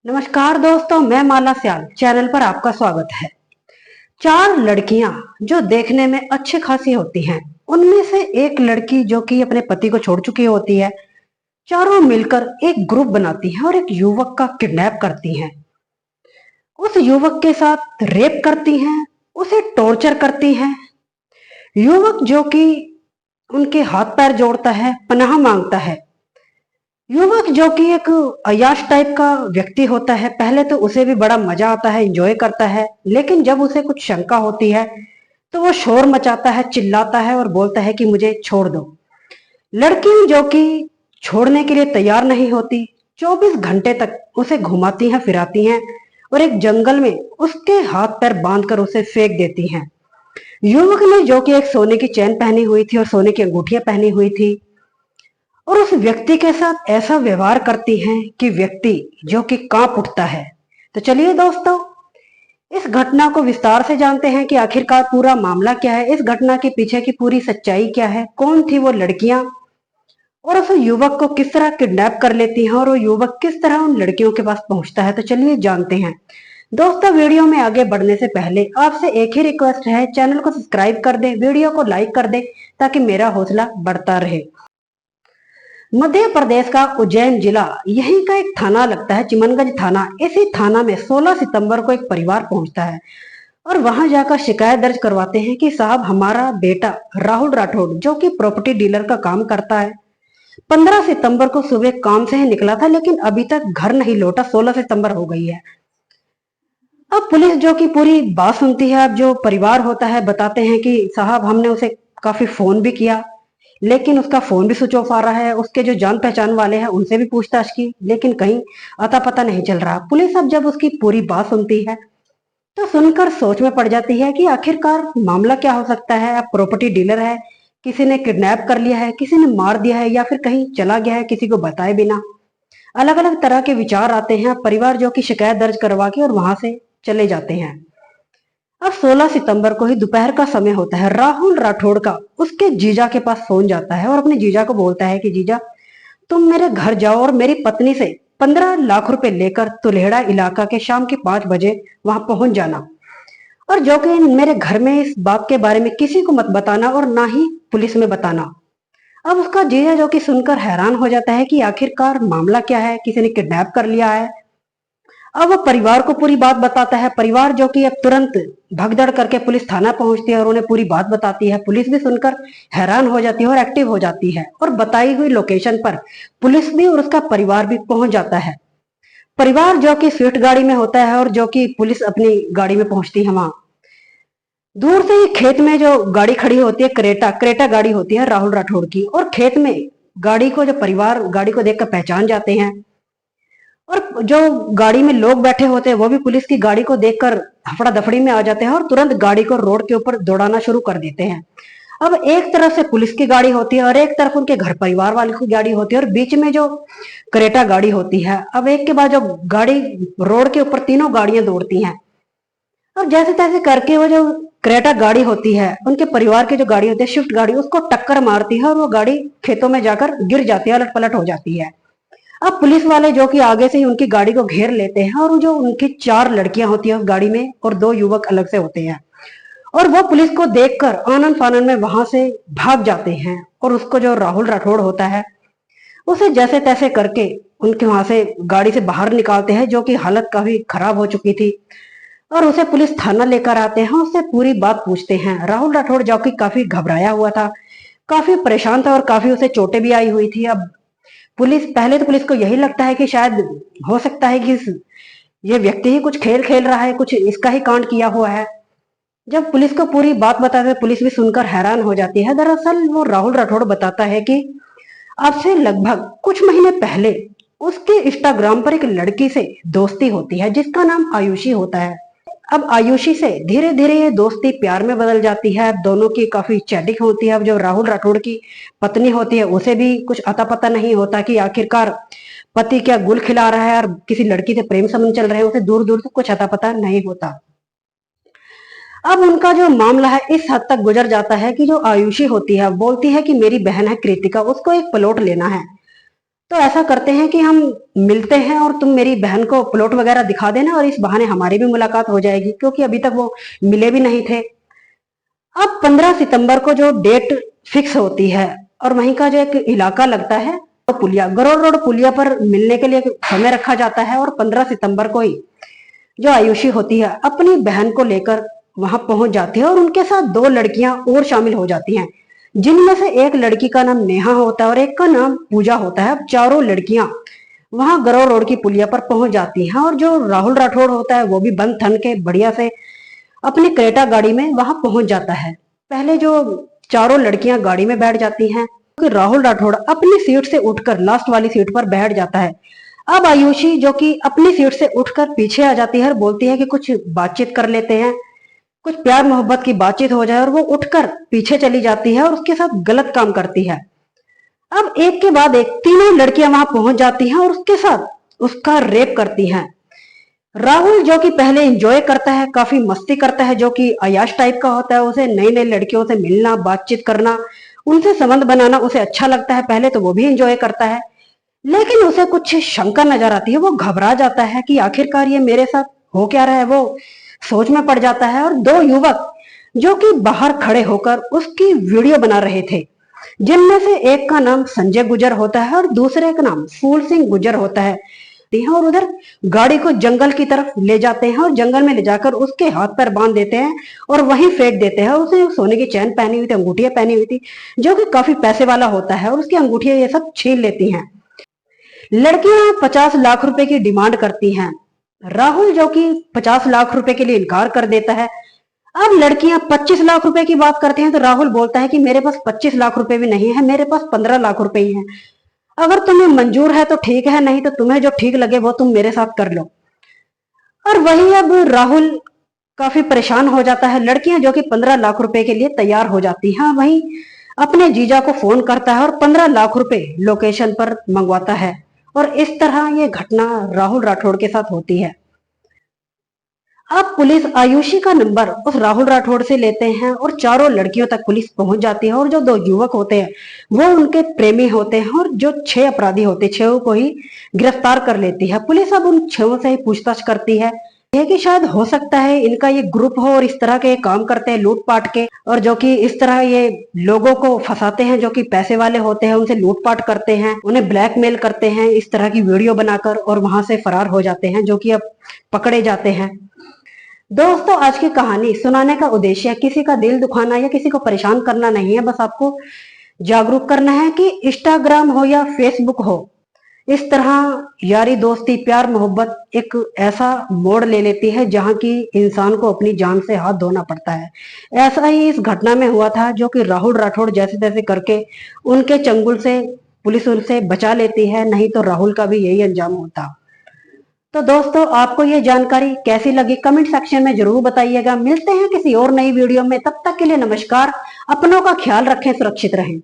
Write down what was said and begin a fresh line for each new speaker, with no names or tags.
नमस्कार दोस्तों, मैं माला स्याल चैनल पर आपका स्वागत है। चार लड़कियां जो देखने में अच्छी खासी होती हैं, उनमें से एक लड़की जो कि अपने पति को छोड़ चुकी होती है, चारों मिलकर एक ग्रुप बनाती हैं और एक युवक का किडनैप करती हैं। उस युवक के साथ रेप करती हैं, उसे टॉर्चर करती हैं। युवक जो कि उनके हाथ पैर जोड़ता है, पनाह मांगता है। युवक जो कि एक अय्याश टाइप का व्यक्ति होता है, पहले तो उसे भी बड़ा मजा आता है, एंजॉय करता है, लेकिन जब उसे कुछ शंका होती है तो वो शोर मचाता है, चिल्लाता है और बोलता है कि मुझे छोड़ दो। लड़की जो कि छोड़ने के लिए तैयार नहीं होती, 24 घंटे तक उसे घुमाती हैं, फिराती हैं और एक जंगल में उसके हाथ पैर बांधकर उसे फेंक देती हैं। युवक ने जो कि एक सोने की चेन पहनी हुई थी और सोने की अंगूठियां पहनी हुई थी, और उस व्यक्ति के साथ ऐसा व्यवहार करती हैं कि व्यक्ति जो कि कांप उठता है। तो चलिए दोस्तों, इस घटना को विस्तार से जानते हैं कि आखिरकार पूरा मामला क्या है, इस घटना के पीछे की पूरी सच्चाई क्या है, कौन थी वो लड़कियां और उस युवक को किस तरह किडनैप कर लेती हैं और वो युवक किस तरह उन लड़कियों के पास पहुंचता है। तो चलिए जानते हैं। दोस्तों, वीडियो में आगे बढ़ने से पहले आपसे एक ही रिक्वेस्ट है, चैनल को सब्सक्राइब कर दे, वीडियो को लाइक कर दे ताकि मेरा हौसला बढ़ता रहे। मध्य प्रदेश का उज्जैन जिला, यहीं का एक थाना लगता है, चिमनगंज थाना। इसी थाना में 16 सितंबर को एक परिवार पहुंचता है और वहां जाकर शिकायत दर्ज करवाते हैं कि साहब, हमारा बेटा राहुल राठौड़ जो कि प्रॉपर्टी डीलर का काम करता है, 15 सितंबर को सुबह काम से ही निकला था लेकिन अभी तक घर नहीं लौटा। 16 सितंबर हो गई है। अब पुलिस जो कि पूरी बात सुनती है। अब जो परिवार होता है बताते हैं कि साहब, हमने उसे काफी फोन भी किया लेकिन उसका फोन भी स्विच ऑफ आ रहा है। उसके जो जान पहचान वाले हैं उनसे भी पूछताछ की लेकिन कहीं अता पता नहीं चल रहा। पुलिस अब जब उसकी पूरी बात सुनती है तो सुनकर सोच में पड़ जाती है कि आखिरकार मामला क्या हो सकता है। अब प्रॉपर्टी डीलर है, किसी ने किडनैप कर लिया है, किसी ने मार दिया है या फिर कहीं चला गया है किसी को बताए बिना। अलग अलग तरह के विचार आते हैं। परिवार जो कि शिकायत दर्ज करवा के और वहां से चले जाते हैं। अब 16 सितंबर को ही दोपहर का समय होता है। राहुल राठौड़ का उसके जीजा के पास फोन जाता है और अपने जीजा को बोलता है कि जीजा, तुम मेरे घर जाओ और मेरी पत्नी से 15 लाख रुपए लेकर तुलेड़ा इलाका के शाम के 5 बजे वहां पहुंच जाना और जो कि मेरे घर में इस बात के बारे में किसी को मत बताना और ना ही पुलिस में बताना। अब उसका जीजा जो कि सुनकर हैरान हो जाता है कि आखिरकार मामला क्या है, किसी ने किडनैप कर लिया है। अब वो परिवार को पूरी बात बताता है। परिवार जो कि अब तुरंत भगदड़ करके पुलिस थाना पहुंचती है और उन्हें पूरी बात बताती है। पुलिस भी सुनकर हैरान हो जाती है और एक्टिव हो जाती है और बताई हुई लोकेशन पर पुलिस भी और उसका परिवार भी पहुंच जाता है। परिवार जो कि स्विफ्ट गाड़ी में होता है और जो कि पुलिस अपनी गाड़ी में पहुंचती है। वहां दूर से ही खेत में जो गाड़ी खड़ी होती है, क्रेटा क्रेटा गाड़ी होती है राहुल राठौड़ की, और खेत में गाड़ी को जो परिवार गाड़ी को देखकर पहचान जाते हैं और जो गाड़ी में लोग बैठे होते हैं वो भी पुलिस की गाड़ी को देखकर हफड़ा दफड़ी में आ जाते हैं और तुरंत गाड़ी को रोड के ऊपर दौड़ाना शुरू कर देते हैं। अब एक तरफ से पुलिस की गाड़ी होती है और एक तरफ उनके घर परिवार वाले की गाड़ी होती है और बीच में जो क्रेटा गाड़ी होती है। अब एक के बाद जो गाड़ी रोड के ऊपर तीनों गाड़ियां दौड़ती हैं और जैसे तैसे करके वो जो क्रेटा गाड़ी होती है, उनके परिवार की जो गाड़ी होती है स्विफ्ट गाड़ी, उसको टक्कर मारती है और वो गाड़ी खेतों में जाकर गिर जाती है, अलट पलट हो जाती है। अब पुलिस वाले जो कि आगे से ही उनकी गाड़ी को घेर लेते हैं और जो उनकी 4 लड़कियां होती हैं उस गाड़ी में और 2 युवक अलग से होते हैं और वो पुलिस को देखकर आनन फानन में वहां से भाग जाते हैं और उसको जो राहुल राठौड़ होता है उसे जैसे तैसे करके उनके वहां से गाड़ी से बाहर निकालते हैं, जो कि हालत काफी खराब हो चुकी थी, और उसे पुलिस थाना लेकर आते हैं। उससे पूरी बात पूछते हैं। राहुल राठौड़ जो कि काफी घबराया हुआ था, काफी परेशान था और काफी उसे चोटें भी आई हुई थी। अब पुलिस पहले तो पुलिस को यही लगता है कि शायद हो सकता है कि ये व्यक्ति ही कुछ खेल खेल रहा है, कुछ इसका ही कांड किया हुआ है। जब पुलिस को पूरी बात बताते हैं पुलिस भी सुनकर हैरान हो जाती है। दरअसल वो राहुल राठौड़ बताता है कि अब से लगभग कुछ महीने पहले उसके इंस्टाग्राम पर एक लड़की से दोस्ती होती है जिसका नाम आयुषी होता है। अब आयुषी से धीरे धीरे ये दोस्ती प्यार में बदल जाती है। अब दोनों की काफी चैटिंग होती है। अब जो राहुल राठौड़ की पत्नी होती है उसे भी कुछ अता पता नहीं होता कि आखिरकार पति क्या गुल खिला रहा है और किसी लड़की से प्रेम संबंध चल रहे हैं, उसे दूर दूर तक कुछ अता पता नहीं होता। अब उनका जो मामला है इस हद तक गुजर जाता है कि जो आयुषी होती है बोलती है कि मेरी बहन है कृतिका, उसको एक प्लॉट लेना है। तो ऐसा करते हैं कि हम मिलते हैं और तुम मेरी बहन को प्लॉट वगैरह दिखा देना और इस बहाने हमारी भी मुलाकात हो जाएगी, क्योंकि अभी तक वो मिले भी नहीं थे। अब 15 सितंबर को जो डेट फिक्स होती है और वहीं का जो एक इलाका लगता है तो पुलिया, गरोड़ रोड पुलिया पर मिलने के लिए समय रखा जाता है और 15 सितंबर को ही जो आयुषी होती है अपनी बहन को लेकर वहां पहुंच जाती है और उनके साथ दो लड़कियां और शामिल हो जाती हैं, जिनमें से एक लड़की का नाम नेहा होता है और एक का नाम पूजा होता है। अब चारों लड़कियां वहां गरोड़ रोड की पुलिया पर पहुंच जाती हैं और जो राहुल राठौड़ होता है वो भी बंद थन के बढ़िया से अपनी क्रेटा गाड़ी में वहां पहुंच जाता है। पहले जो चारों लड़कियां गाड़ी में बैठ जाती हैं कि राहुल राठौड़ अपनी सीट से उठकर लास्ट वाली सीट पर बैठ जाता है। अब आयुषी जो कि अपनी सीट से उठकर पीछे आ जाती है और बोलती है कि कुछ बातचीत कर लेते हैं, कुछ प्यार मोहब्बत की बातचीत हो जाए, और वो उठकर पीछे चली जाती है और उसके साथ गलत काम करती है। अब एक के बाद एक तीनों लड़कियां वहां पहुंच जाती हैं और उसके साथ उसका रेप करती हैं। राहुल जो कि पहले एंजॉय करता है, काफी मस्ती करता है, जो कि अयाश टाइप का होता है, उसे नई नई लड़कियों से मिलना, बातचीत करना, उनसे संबंध बनाना उसे अच्छा लगता है। पहले तो वो भी एंजॉय करता है, लेकिन उसे कुछ शंका नजर आती है। वो घबरा जाता है कि आखिरकार ये मेरे साथ हो क्या रहा है। वो सोच में पड़ जाता है और दो युवक जो कि बाहर खड़े होकर उसकी वीडियो बना रहे थे, जिनमें से एक का नाम संजय गुजर होता है और दूसरे का नाम फूल सिंह गुजर होता है, और उधर गाड़ी को जंगल की तरफ ले जाते हैं और जंगल में ले जाकर उसके हाथ पैर बांध देते हैं और वहीं फेंक देते हैं। उसे सोने की चैन पहनी हुई थी, अंगूठियां पहनी हुई थी, जो कि काफी पैसे वाला होता है, और उसकी अंगूठियां ये सब छीन लेती हैं। लड़कियां 50 लाख रुपए की डिमांड करती हैं। राहुल जो कि 50 लाख रुपए के लिए इनकार कर देता है। अब लड़कियां 25 लाख रुपए की बात करते हैं तो राहुल बोलता है कि मेरे पास 25 लाख रुपए भी नहीं है, मेरे पास 15 लाख रुपए ही हैं। अगर तुम्हें मंजूर है तो ठीक है, नहीं तो तुम्हें जो ठीक लगे वो तुम मेरे साथ कर लो। और वही अब राहुल काफी परेशान हो जाता है। लड़कियां जो कि 15 लाख रुपए के लिए तैयार हो जाती हैं, वहीं अपने जीजा को फोन करता है और 15 लाख रुपए लोकेशन पर मंगवाता है। और इस तरह ये घटना राहुल राठौड़ के साथ होती है। अब पुलिस आयुषी का नंबर उस राहुल राठौड़ से लेते हैं और चारों लड़कियों तक पुलिस पहुंच जाती है। और जो दो युवक होते हैं वो उनके प्रेमी होते हैं और जो 6 अपराधी होते हैं 6 को ही गिरफ्तार कर लेती है पुलिस। अब उन 6 से ही पूछताछ करती है ये कि शायद हो सकता है इनका ये ग्रुप हो और इस तरह के काम करते हैं लूटपाट के, और जो कि इस तरह ये लोगों को फंसाते हैं, जो कि पैसे वाले होते हैं उनसे लूटपाट करते हैं, उन्हें ब्लैकमेल करते हैं इस तरह की वीडियो बनाकर, और वहां से फरार हो जाते हैं, जो कि अब पकड़े जाते हैं। दोस्तों, आज की कहानी सुनाने का उद्देश्य किसी का दिल दुखाना या किसी को परेशान करना नहीं है, बस आपको जागरूक करना है कि इंस्टाग्राम हो या फेसबुक हो, इस तरह यारी दोस्ती प्यार मोहब्बत एक ऐसा मोड़ ले लेती है जहां की इंसान को अपनी जान से हाथ धोना पड़ता है। ऐसा ही इस घटना में हुआ था, जो कि राहुल राठौड़ जैसे तैसे करके उनके चंगुल से पुलिस उनसे बचा लेती है, नहीं तो राहुल का भी यही अंजाम होता। तो दोस्तों, आपको ये जानकारी कैसी लगी कमेंट सेक्शन में जरूर बताइएगा। मिलते हैं किसी और नई वीडियो में, तब तक के लिए नमस्कार। अपनों का ख्याल रखें, सुरक्षित रहें।